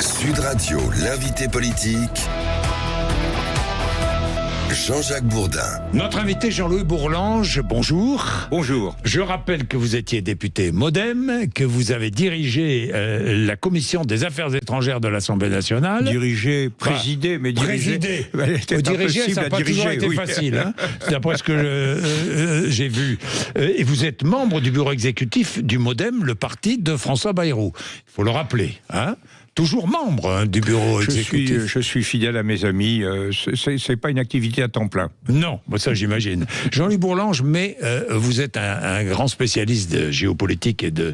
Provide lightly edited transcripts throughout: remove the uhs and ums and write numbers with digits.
Sud Radio, l'invité politique, Jean-Jacques Bourdin. Notre invité Jean-Louis Bourlanges, bonjour. Bonjour. Je rappelle que vous étiez député MoDem, que vous avez dirigé la commission des affaires étrangères de l'Assemblée nationale. Dirigé, présidé, mais dirigé. Diriger, ça n'a pas toujours été facile, hein, d'après ce que j'ai vu. Et vous êtes membre du bureau exécutif du MoDem, le parti de François Bayrou. Il faut le rappeler, hein. Toujours membre du bureau exécutif. Je suis fidèle à mes amis. C'est pas une activité à temps plein. Non, ça j'imagine. Jean-Louis Bourlanges, mais vous êtes un grand spécialiste de géopolitique et de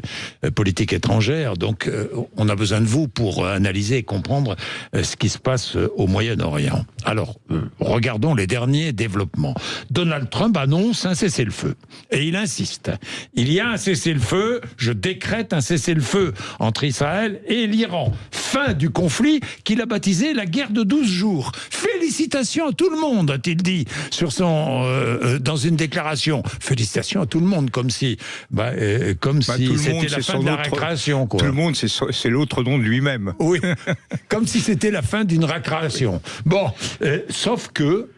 politique étrangère, donc on a besoin de vous pour analyser et comprendre ce qui se passe au Moyen-Orient. Alors, regardons les derniers développements. Donald Trump annonce un cessez-le-feu. Et il insiste. Il y a un cessez-le-feu, je décrète un cessez-le-feu entre Israël et l'Iran. Fin du conflit qu'il a baptisé la guerre de 12 jours. Félicitations à tout le monde, a-t-il dit dans une déclaration. Félicitations à tout le monde, comme si c'était la fin de la récréation. Quoi. Tout le monde, c'est l'autre nom de lui-même. Oui, comme si c'était la fin d'une récréation. Bon, sauf que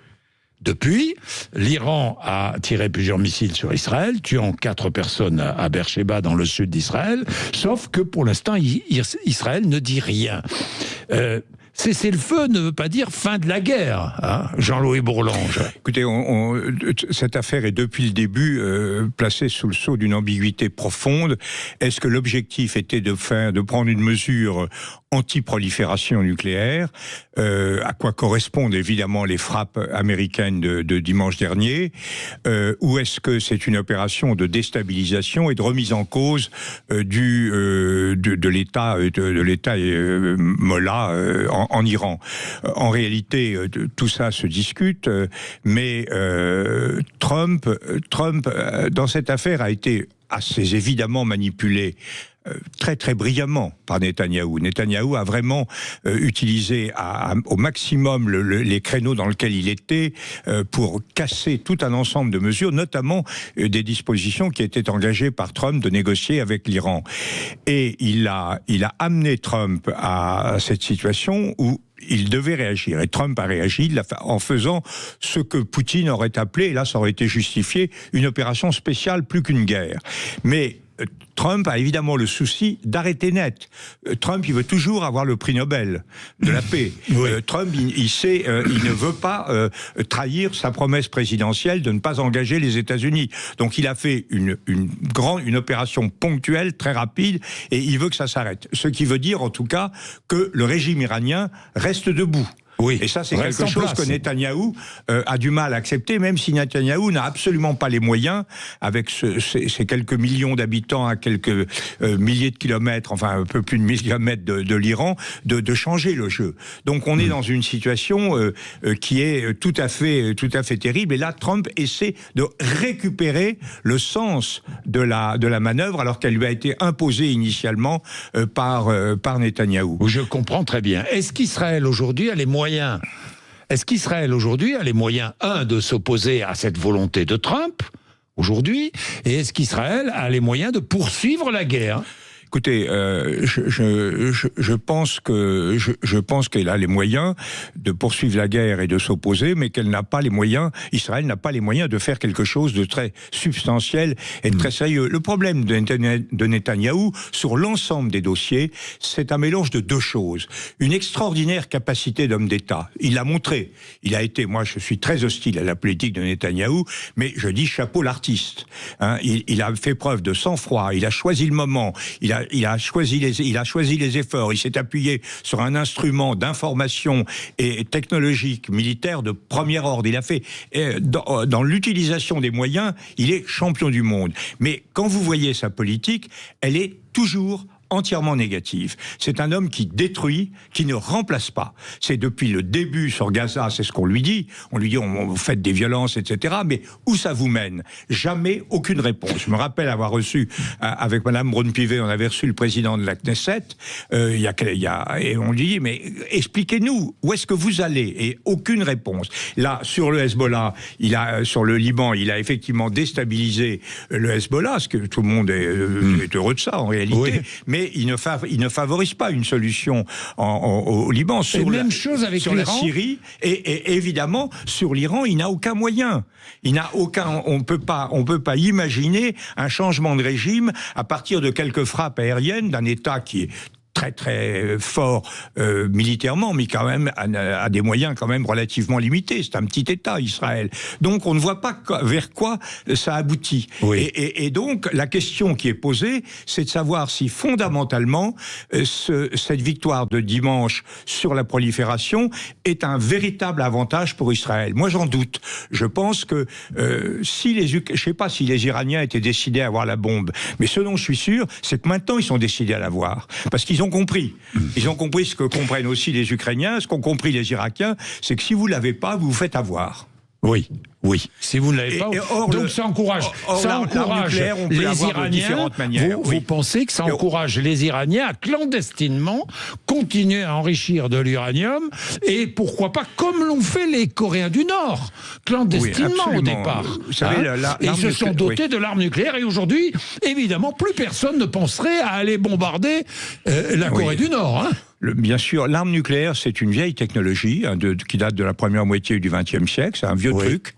depuis, l'Iran a tiré plusieurs missiles sur Israël, tuant 4 personnes à Beersheba dans le sud d'Israël, sauf que pour l'instant, Israël ne dit rien. Cessez-le-feu ne veut pas dire fin de la guerre, hein, Jean-Louis Bourlanges. Écoutez, cette affaire est depuis le début placée sous le sceau d'une ambiguïté profonde. Est-ce que l'objectif était de prendre une mesure anti-prolifération nucléaire, à quoi correspondent évidemment les frappes américaines de dimanche dernier, ou est-ce que c'est une opération de déstabilisation et de remise en cause de l'État Mollah en Iran. En réalité, tout ça se discute, mais Trump, dans cette affaire, a été assez évidemment manipulé très très brillamment par Netanyahou. Netanyahou a vraiment utilisé au maximum les créneaux dans lesquels il était pour casser tout un ensemble de mesures, notamment des dispositions qui étaient engagées par Trump de négocier avec l'Iran. Et il a amené Trump à cette situation où il devait réagir. Et Trump a réagi en faisant ce que Poutine aurait appelé, et là ça aurait été justifié, une opération spéciale plus qu'une guerre. Mais Trump a évidemment le souci d'arrêter net. Trump, il veut toujours avoir le prix Nobel de la paix. Oui. Trump, il sait, il ne veut pas trahir sa promesse présidentielle de ne pas engager les États-Unis. Donc il a fait une opération ponctuelle, très rapide, et il veut que ça s'arrête. Ce qui veut dire, en tout cas, que le régime iranien reste debout. Oui, et ça, c'est quelque chose que Netanyahou a du mal à accepter, même si Netanyahou n'a absolument pas les moyens, avec ces quelques millions d'habitants à quelques milliers de kilomètres, enfin un peu plus de 1000 kilomètres de l'Iran, de changer le jeu. Donc on est dans une situation qui est tout à fait terrible. Et là, Trump essaie de récupérer le sens de la manœuvre, alors qu'elle lui a été imposée initialement par Netanyahou. Je comprends très bien. Est-ce qu'Israël aujourd'hui a les moyens? Est-ce qu'Israël aujourd'hui a les moyens, de s'opposer à cette volonté de Trump, aujourd'hui, et est-ce qu'Israël a les moyens de poursuivre la guerre ? Écoutez, je pense qu'elle a les moyens de poursuivre la guerre et de s'opposer, mais qu'elle n'a pas les moyens, Israël n'a pas les moyens de faire quelque chose de très substantiel et de très sérieux. Le problème de Netanyahou, sur l'ensemble des dossiers, c'est un mélange de deux choses. Une extraordinaire capacité d'homme d'État. Il l'a montré. Il a été, moi je suis très hostile à la politique de Netanyahou, mais je dis chapeau l'artiste. Hein, il a fait preuve de sang-froid, il a choisi le moment, il a choisi les efforts, il s'est appuyé sur un instrument d'information et technologique militaire de premier ordre. Il a fait, dans l'utilisation des moyens, il est champion du monde. Mais quand vous voyez sa politique, elle est toujours entièrement négative. C'est un homme qui détruit, qui ne remplace pas. C'est depuis le début sur Gaza, c'est ce qu'on lui dit. On lui dit, on fait des violences, etc. Mais où ça vous mène? Jamais aucune réponse. Je me rappelle avoir reçu, avec Madame Braun-Pivet, on avait reçu le président de la Knesset, et on lui dit, mais expliquez-nous, où est-ce que vous allez? Et aucune réponse. Là, sur le Hezbollah, sur le Liban, il a effectivement déstabilisé le Hezbollah, parce que tout le monde est heureux de ça, en réalité. Oui. Mais mais il ne favorise pas une solution au Liban. Et même chose avec sur la Syrie, et évidemment, sur l'Iran, il n'a aucun moyen. On peut pas imaginer un changement de régime à partir de quelques frappes aériennes d'un État qui est très très fort militairement, mais quand même a des moyens quand même relativement limités. C'est un petit État, Israël. Donc on ne voit pas vers quoi ça aboutit. Oui. Et donc la question qui est posée, c'est de savoir si fondamentalement cette victoire de dimanche sur la prolifération est un véritable avantage pour Israël. Moi j'en doute. Je pense que je sais pas si les Iraniens étaient décidés à avoir la bombe, mais ce dont je suis sûr, c'est que maintenant ils sont décidés à l'avoir. Parce qu'ils ont compris. Ils ont compris ce que comprennent aussi les Ukrainiens, ce qu'ont compris les Irakiens, c'est que si vous ne l'avez pas, vous vous faites avoir. Oui. Si vous ne l'avez pas, donc ça encourage les Iraniens. Vous pensez que ça encourage les Iraniens à clandestinement continuer à enrichir de l'uranium et pourquoi pas comme l'ont fait les Coréens du Nord, clandestinement au départ. Vous savez, ils se sont dotés de l'arme nucléaire et aujourd'hui, évidemment, plus personne ne penserait à aller bombarder la Corée du Nord. Bien sûr, l'arme nucléaire, c'est une vieille technologie qui date de la première moitié du XXe siècle. C'est un vieux truc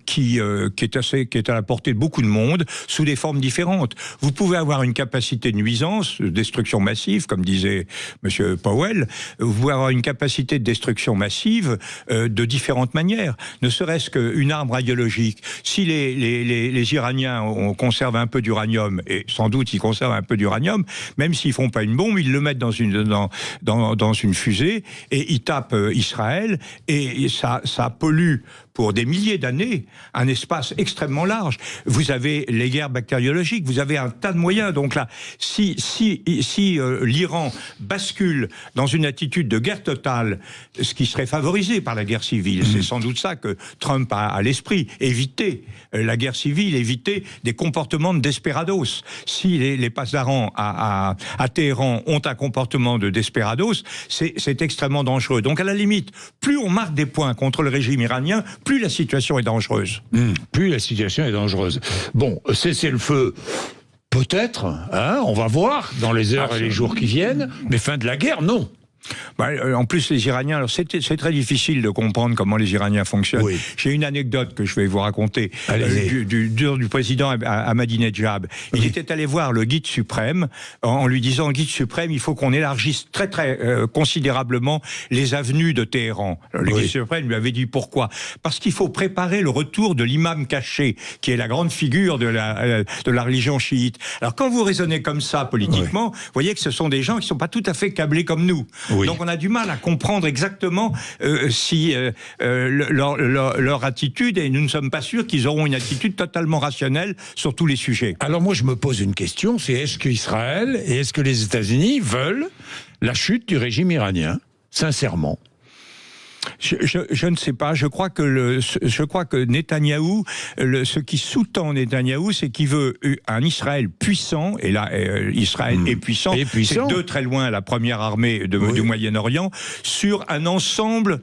qui est à la portée de beaucoup de monde sous des formes différentes. Vous pouvez avoir une capacité de nuisance, de destruction massive, comme disait Monsieur Powell. Vous pouvez avoir une capacité de destruction massive de différentes manières. Ne serait-ce qu'une arme radiologique. Si les Iraniens conservent un peu d'uranium, et sans doute ils conservent un peu d'uranium, même s'ils font pas une bombe, ils le mettent dans une fusée et ils tapent Israël et ça pollue pour des milliers d'années un espace extrêmement large. Vous avez les guerres bactériologiques, vous avez un tas de moyens. Donc là, si l'Iran bascule dans une attitude de guerre totale, ce qui serait favorisé par la guerre civile, c'est sans doute ça que Trump a à l'esprit, éviter la guerre civile, éviter des comportements de desperados. Si les pasdarans à Téhéran ont un comportement de desperados, c'est extrêmement dangereux. Donc à la limite, plus on marque des points contre le régime iranien, plus la situation est dangereuse. Plus la situation est dangereuse. Bon, cessez le feu. Peut-être, on va voir dans les heures et les jours qui viennent, mais fin de la guerre, non. En plus, les Iraniens, alors c'est très difficile de comprendre comment les Iraniens fonctionnent. Oui. J'ai une anecdote que je vais vous raconter du président Ahmadinejad. Il était allé voir le guide suprême en lui disant, guide suprême, il faut qu'on élargisse très considérablement les avenues de Téhéran. Alors, le guide suprême lui avait dit pourquoi ? Parce qu'il faut préparer le retour de l'imam caché, qui est la grande figure de la religion chiite. Alors quand vous raisonnez comme ça politiquement, vous voyez que ce sont des gens qui ne sont pas tout à fait câblés comme nous. Donc on a du mal à comprendre exactement leur attitude, et nous ne sommes pas sûrs qu'ils auront une attitude totalement rationnelle sur tous les sujets. Alors moi je me pose une question, c'est est-ce qu'Israël et est-ce que les États-Unis veulent la chute du régime iranien, sincèrement ? Je ne sais pas. Je crois que Netanyahou, ce qui sous-tend Netanyahou, c'est qu'il veut un Israël puissant. Et là, Israël est puissant. C'est de très loin la première armée du Moyen-Orient sur un ensemble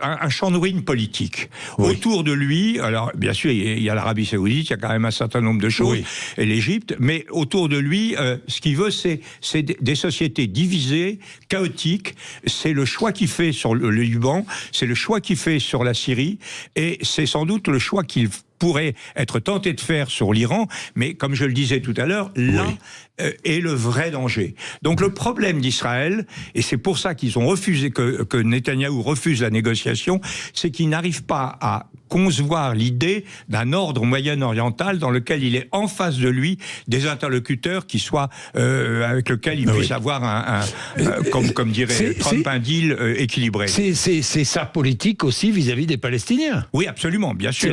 un champ de ruines politique. Autour de lui, alors bien sûr il y a l'Arabie Saoudite, il y a quand même un certain nombre de choses, et l'Égypte, mais autour de lui, ce qu'il veut, c'est des sociétés divisées, chaotiques. C'est le choix qu'il fait sur le Liban, c'est le choix qu'il fait sur la Syrie, et c'est sans doute le choix qu'il pourrait être tenté de faire sur l'Iran, mais comme je le disais tout à l'heure, là est le vrai danger. Donc le problème d'Israël, et c'est pour ça qu'ils ont refusé, que Netanyahou refuse la négociation, c'est qu'il n'arrive pas à concevoir l'idée d'un ordre moyen-oriental dans lequel il est en face de lui des interlocuteurs qui soient avec lesquels il puisse avoir comme dirait Trump, un deal équilibré. C'est sa politique aussi vis-à-vis des Palestiniens. Oui, absolument, bien sûr.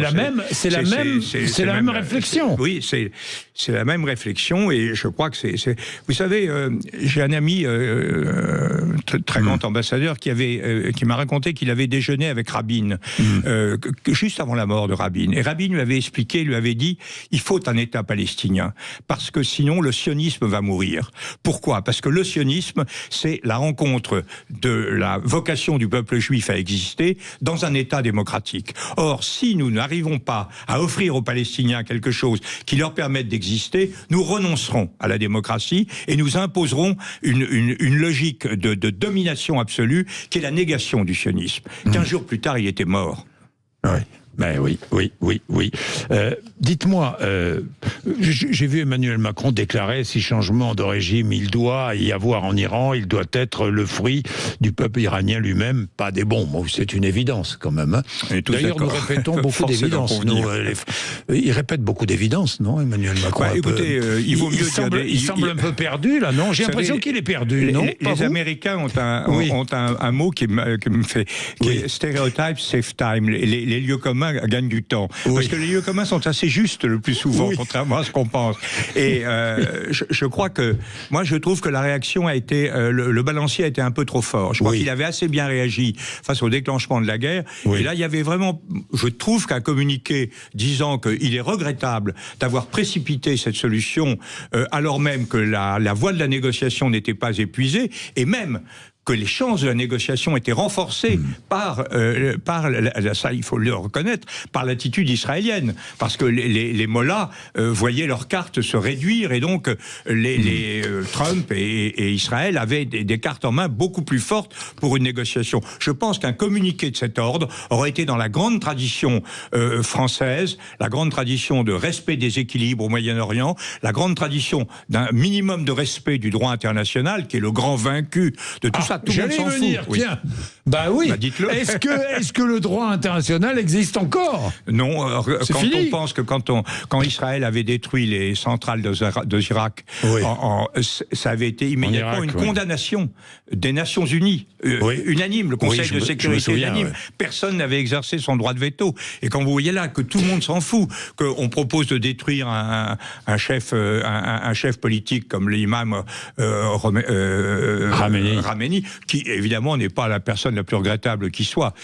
C'est la même réflexion. Oui, c'est la même réflexion, et je crois que c'est... Vous savez, j'ai un ami très grand ambassadeur qui m'a raconté qu'il avait déjeuné avec Rabin juste avant la mort de Rabin. Et Rabin lui avait expliqué, lui avait dit, il faut un État palestinien, parce que sinon le sionisme va mourir. Pourquoi ? Parce que le sionisme, c'est la rencontre de la vocation du peuple juif à exister dans un État démocratique. Or, si nous n'arrivons pas à offrir aux Palestiniens quelque chose qui leur permette d'exister, nous renoncerons à la démocratie et nous imposerons une logique de domination absolue qui est la négation du sionisme. 15 jours plus tard, il était mort. Ouais. Ben oui. Dites-moi, j'ai vu Emmanuel Macron déclarer si changement de régime il doit y avoir en Iran, il doit être le fruit du peuple iranien lui-même, pas des bombes. Bon, c'est une évidence quand même. Hein. D'ailleurs, nous répétons beaucoup d'évidences. Il répète beaucoup d'évidences, non, Emmanuel Macron? Écoutez, il vaut mieux il semble un peu perdu, là, non? J'ai l'impression qu'il est perdu, non? Les Américains ont un mot qui me fait... Stereotype, save time. Les lieux communs gagnent du temps. Parce que les lieux communs sont assez justes le plus souvent, contrairement à ce qu'on pense. Et je crois que... Moi, je trouve que la réaction a été... le balancier a été un peu trop fort. Je crois qu'il avait assez bien réagi face au déclenchement de la guerre. Et là, il y avait vraiment... Je trouve qu'un communiqué disant qu'il est regrettable d'avoir précipité cette solution alors même que la voie de la négociation n'était pas épuisée, et même que les chances de la négociation étaient renforcées par ça il faut le reconnaître, par l'attitude israélienne, parce que les Mollahs voyaient leurs cartes se réduire, et donc Trump et Israël avaient des cartes en main beaucoup plus fortes pour une négociation. Je pense qu'un communiqué de cet ordre aurait été dans la grande tradition française, la grande tradition de respect des équilibres au Moyen-Orient, la grande tradition d'un minimum de respect du droit international, qui est le grand vaincu de tout ça. Tout le monde s'en fout. Tiens, bah oui. Bah dites-le. Est-ce que le droit international existe encore? Non. On pense que quand Israël avait détruit les centrales de Irak, ça avait été immédiatement une condamnation des Nations Unies, unanime, le Conseil de sécurité unanime. Personne n'avait exercé son droit de veto. Et quand vous voyez là que tout le monde s'en fout, qu'on propose de détruire un chef politique comme l'imam Khamenei, qui évidemment n'est pas la personne la plus regrettable qui soit.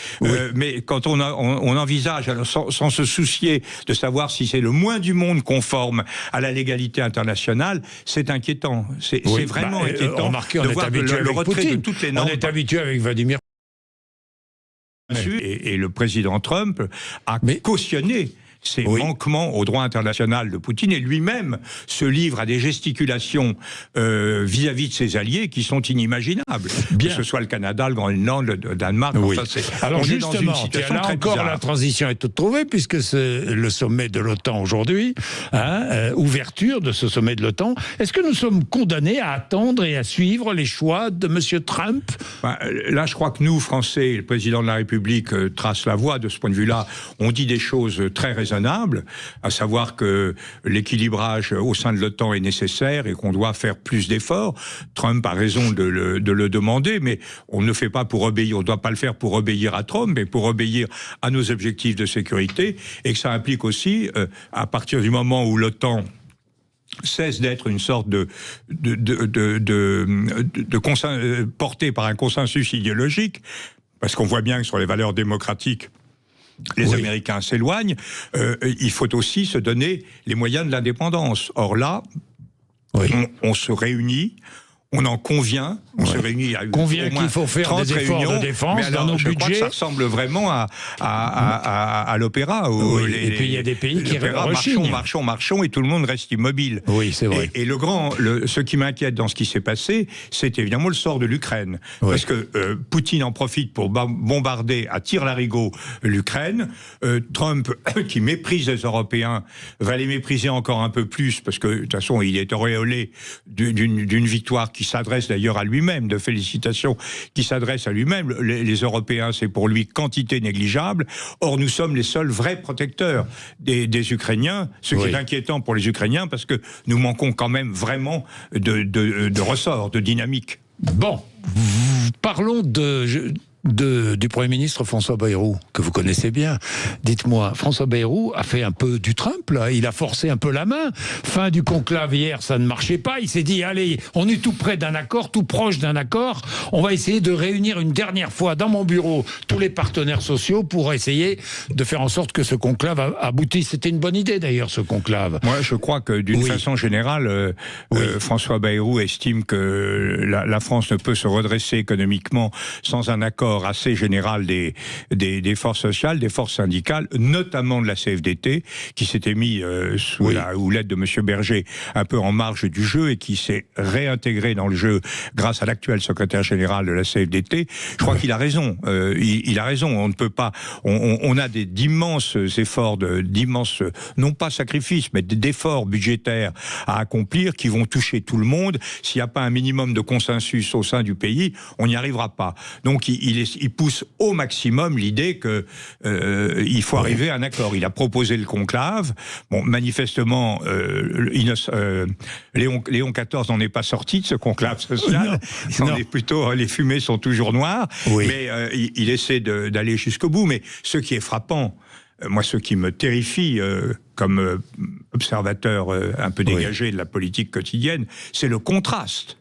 Mais quand on envisage, alors, sans se soucier de savoir si c'est le moins du monde conforme à la légalité internationale, c'est inquiétant. C'est vraiment inquiétant. Remarquez, de voir le retrait de toutes les normes. On est habitué avec Vladimir. Et le président Trump a cautionné ces manquements au droit international de Poutine, et lui-même se livre à des gesticulations vis-à-vis de ses alliés qui sont inimaginables. Que ce soit le Canada, le Groenland, le Danemark. Alors on justement, est dans une situation très encore bizarre. la transition est toute trouvée, puisque c'est le sommet de l'OTAN aujourd'hui, ouverture de ce sommet de l'OTAN. Est-ce que nous sommes condamnés à attendre et à suivre les choix de M. Trump? Là, je crois que nous, Français, le président de la République trace la voie. De ce point de vue-là, on dit des choses très raisonnables, à savoir que l'équilibrage au sein de l'OTAN est nécessaire et qu'on doit faire plus d'efforts. Trump a raison de le demander, mais on ne le fait pas pour obéir, on ne doit pas le faire pour obéir à Trump, mais pour obéir à nos objectifs de sécurité, et que ça implique aussi, à partir du moment où l'OTAN cesse d'être une sorte porté par un consensus idéologique, parce qu'on voit bien que sur les valeurs démocratiques, les Américains s'éloignent, il faut aussi se donner les moyens de l'indépendance. Or là, on se réunit, on en convient, on se réunit, il y a convient qu'il faut faire des efforts de défense, mais alors, dans nos budgets. Crois que ça ressemble vraiment à l'opéra. Et puis il y a des pays qui rechignent. Marchons, et tout le monde reste immobile. Oui, c'est vrai. Et ce qui m'inquiète dans ce qui s'est passé, c'est évidemment le sort de l'Ukraine. Parce que Poutine en profite pour bombarder à tir-larigot l'Ukraine. Trump, qui méprise les Européens, va les mépriser encore un peu plus, parce que de toute façon, il est auréolé d'une victoire qui s'adresse d'ailleurs à lui-même, de félicitations qui s'adressent à lui-même. Les Européens, c'est pour lui quantité négligeable. Or, nous sommes les seuls vrais protecteurs des Ukrainiens, ce qui est inquiétant pour les Ukrainiens, parce que nous manquons quand même vraiment de ressort, de dynamique. Bon, parlons du Premier ministre François Bayrou, que vous connaissez bien. Dites-moi, François Bayrou a fait un peu du Trump, là. Il a forcé un peu la main. Fin du conclave hier, ça ne marchait pas. Il s'est dit, allez, on est tout près d'un accord, tout proche d'un accord. On va essayer de réunir une dernière fois dans mon bureau tous les partenaires sociaux pour essayer de faire en sorte que ce conclave aboutisse. C'était une bonne idée, d'ailleurs, ce conclave. Moi, je crois que d'une façon générale, François Bayrou estime que la France ne peut se redresser économiquement sans un accord désaccord assez général des forces sociales, des forces syndicales, notamment de la CFDT, qui s'était mis sous la houlette de M. Berger un peu en marge du jeu et qui s'est réintégré dans le jeu grâce à l'actuel secrétaire général de la CFDT. Je crois qu'il a raison. Il a raison. On ne peut pas. On a d'immenses efforts, d'immenses, non pas sacrifices, mais d'efforts budgétaires à accomplir qui vont toucher tout le monde. S'il n'y a pas un minimum de consensus au sein du pays, on n'y arrivera pas. Donc il pousse au maximum l'idée que il faut arriver à un accord. Il a proposé le conclave. Bon, manifestement, Léon XIV n'en est pas sorti de ce conclave social. Non. Plutôt, les fumées sont toujours noires. Oui. Mais il essaie d'aller jusqu'au bout. Mais ce qui est frappant, moi, ce qui me terrifie comme observateur un peu dégagé de la politique quotidienne, c'est le contraste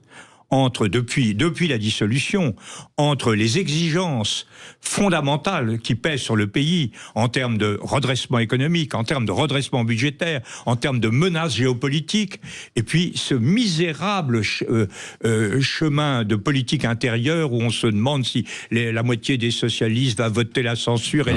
entre, depuis la dissolution, entre les exigences fondamentales qui pèsent sur le pays en termes de redressement économique, en termes de redressement budgétaire, en termes de menaces géopolitiques, et puis ce misérable chemin de politique intérieure où on se demande si la moitié des socialistes va voter la censure. Et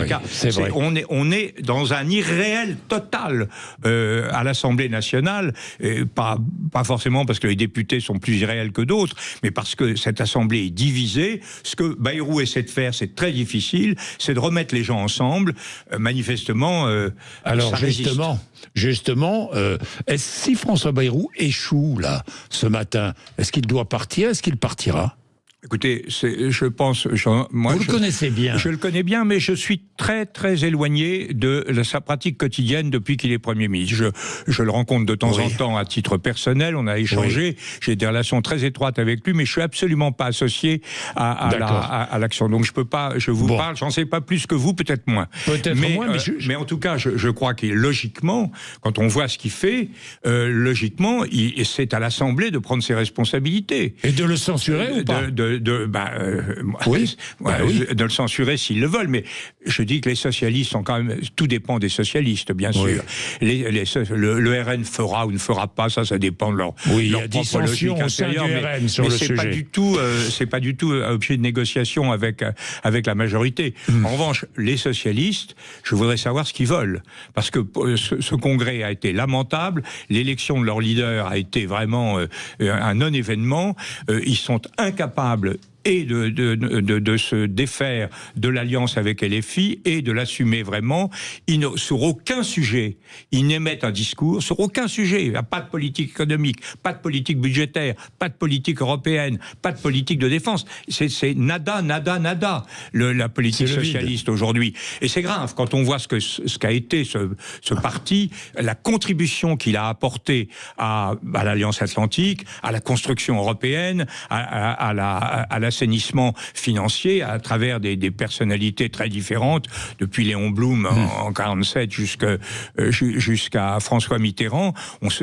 on est dans un irréel total à l'Assemblée nationale, et pas forcément parce que les députés sont plus irréels que d'autres, mais parce que cette Assemblée est divisée. Ce que Bayrou essaie de faire, c'est très difficile, c'est de remettre les gens ensemble. Manifestement, alors ça justement, si François Bayrou échoue là ce matin, est-ce qu'il doit partir? Est-ce qu'il partira? Écoutez, je pense... Moi, vous le connaissez bien. Je le connais bien, mais je suis très, très éloigné de sa pratique quotidienne depuis qu'il est Premier ministre. Je le rencontre de temps en temps à titre personnel, on a échangé, j'ai des relations très étroites avec lui, mais je suis absolument pas associé à l'action. Donc je peux pas, je vous parle, j'en sais pas plus que vous, peut-être moins. Mais en tout cas, je crois que logiquement, quand on voit ce qu'il fait, logiquement, c'est à l'Assemblée de prendre ses responsabilités. Et de le censurer ou pas? De le censurer s'ils le veulent, mais je dis que les socialistes sont quand même... Tout dépend des socialistes, bien sûr. Le RN fera ou ne fera pas, ça dépend de leur propre logique intérieure, mais c'est pas du tout objet de négociation avec la majorité. En revanche, les socialistes, je voudrais savoir ce qu'ils veulent, parce que ce congrès a été lamentable, l'élection de leur leader a été vraiment un non-événement, ils sont incapables et de se défaire de l'alliance avec LFI et de l'assumer vraiment. Sur aucun sujet, ils n'émettent un discours, sur aucun sujet. Il n'y a pas de politique économique, pas de politique budgétaire, pas de politique européenne, pas de politique de défense. C'est nada, la politique socialiste aujourd'hui. Et c'est grave, quand on voit ce qu'a été ce parti, la contribution qu'il a apportée à l'Alliance Atlantique, à la construction européenne, à l'assainissement financier à travers des personnalités très différentes, depuis Léon Blum en 47 jusqu'à François Mitterrand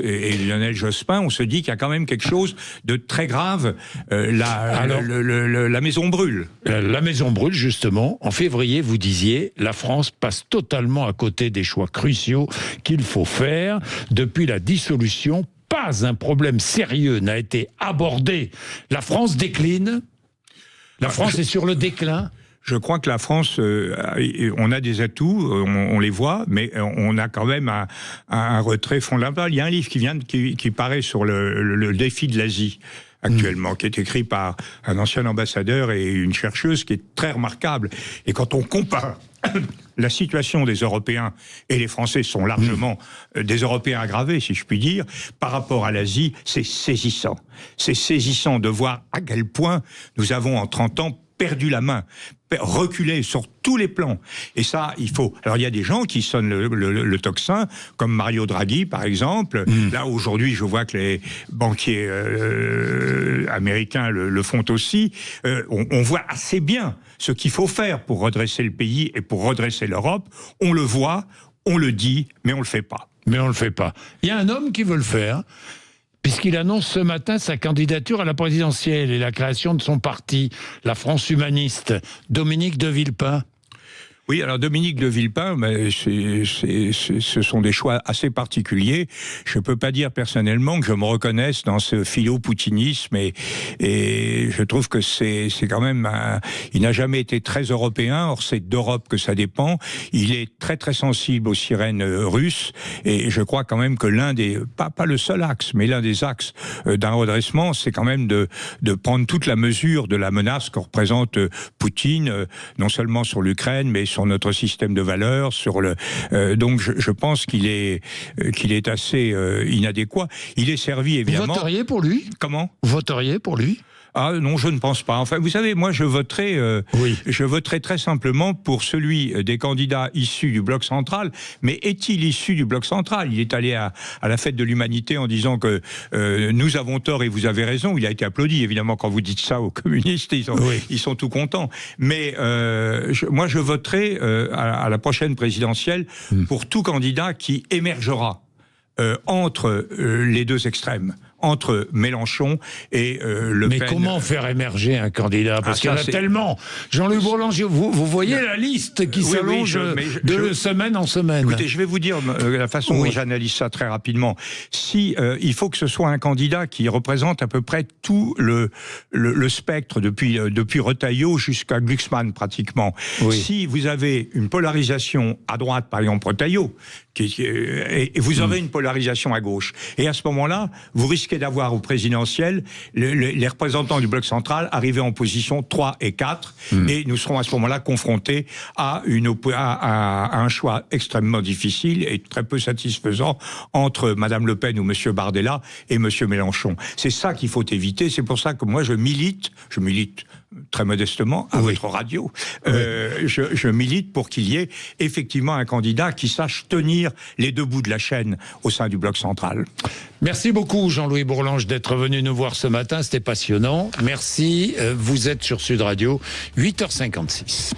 et Lionel Jospin. On se dit qu'il y a quand même quelque chose de très grave. La maison brûle. La maison brûle, justement. En février, vous disiez, la France passe totalement à côté des choix cruciaux qu'il faut faire. Depuis la dissolution, pas un problème sérieux n'a été abordé. La France décline. La France est sur le déclin. Je crois que la France, on a des atouts, on les voit, mais on a quand même un retrait fondamental. Il y a un livre qui paraît sur le défi de l'Asie actuellement, qui est écrit par un ancien ambassadeur et une chercheuse qui est très remarquable. Et quand on compare la situation des Européens, et les Français sont largement des Européens aggravés, si je puis dire, par rapport à l'Asie, c'est saisissant. C'est saisissant de voir à quel point nous avons en 30 ans perdu la main, reculé sur tous les plans. Et ça, il faut... Alors, il y a des gens qui sonnent le tocsin, comme Mario Draghi, par exemple. Là, aujourd'hui, je vois que les banquiers américains le font aussi. On voit assez bien ce qu'il faut faire pour redresser le pays et pour redresser l'Europe. On le voit, on le dit, mais on le fait pas. Mais on le fait pas. Il y a un homme qui veut le faire, puisqu'il annonce ce matin sa candidature à la présidentielle et la création de son parti, la France humaniste, Dominique de Villepin. Oui, alors Dominique de Villepin, ce sont des choix assez particuliers. Je peux pas dire personnellement que je me reconnaisse dans ce philo-poutinisme et je trouve que c'est quand même il n'a jamais été très européen. Or, c'est d'Europe que ça dépend. Il est très très sensible aux sirènes russes, et je crois quand même que l'un des, pas le seul axe, mais l'un des axes d'un redressement, c'est quand même de prendre toute la mesure de la menace que représente Poutine, non seulement sur l'Ukraine, mais sur notre système de valeurs, sur le. Donc, je pense qu'il est assez inadéquat. Il est servi évidemment. Vous voteriez pour lui ? Comment ? Vous voteriez pour lui ? Ah non, je ne pense pas. Enfin, vous savez, moi, je voterai très simplement pour celui des candidats issus du bloc central. Mais est-il issu du bloc central ? Il est allé à la fête de l'humanité en disant que nous avons tort et vous avez raison. Il a été applaudi, évidemment, quand vous dites ça aux communistes. Ils sont tout contents. Mais moi, je voterai à la prochaine présidentielle pour tout candidat qui émergera entre les deux extrêmes, entre Mélenchon et Le Pen. Mais comment faire émerger un candidat ? Parce qu'il y en a tellement. Jean-Luc Bourlanges, vous voyez la liste qui s'allonge de semaine en semaine. Écoutez, je vais vous dire la façon dont j'analyse ça très rapidement. Si il faut que ce soit un candidat qui représente à peu près tout le spectre depuis Retailleau jusqu'à Glucksmann pratiquement. Oui. Si vous avez une polarisation à droite, par exemple Retailleau, et vous aurez une polarisation à gauche. Et à ce moment-là, vous risquez d'avoir au présidentiel les représentants du bloc central arriver en position 3 et 4, et nous serons à ce moment-là confrontés à un choix extrêmement difficile et très peu satisfaisant entre Madame Le Pen ou Monsieur Bardella et Monsieur Mélenchon. C'est ça qu'il faut éviter. C'est pour ça que moi je milite très modestement à votre radio. Je milite pour qu'il y ait effectivement un candidat qui sache tenir les deux bouts de la chaîne au sein du bloc central. Merci beaucoup Jean-Louis Bourlanges d'être venu nous voir ce matin, c'était passionnant. Merci, vous êtes sur Sud Radio, 8h56.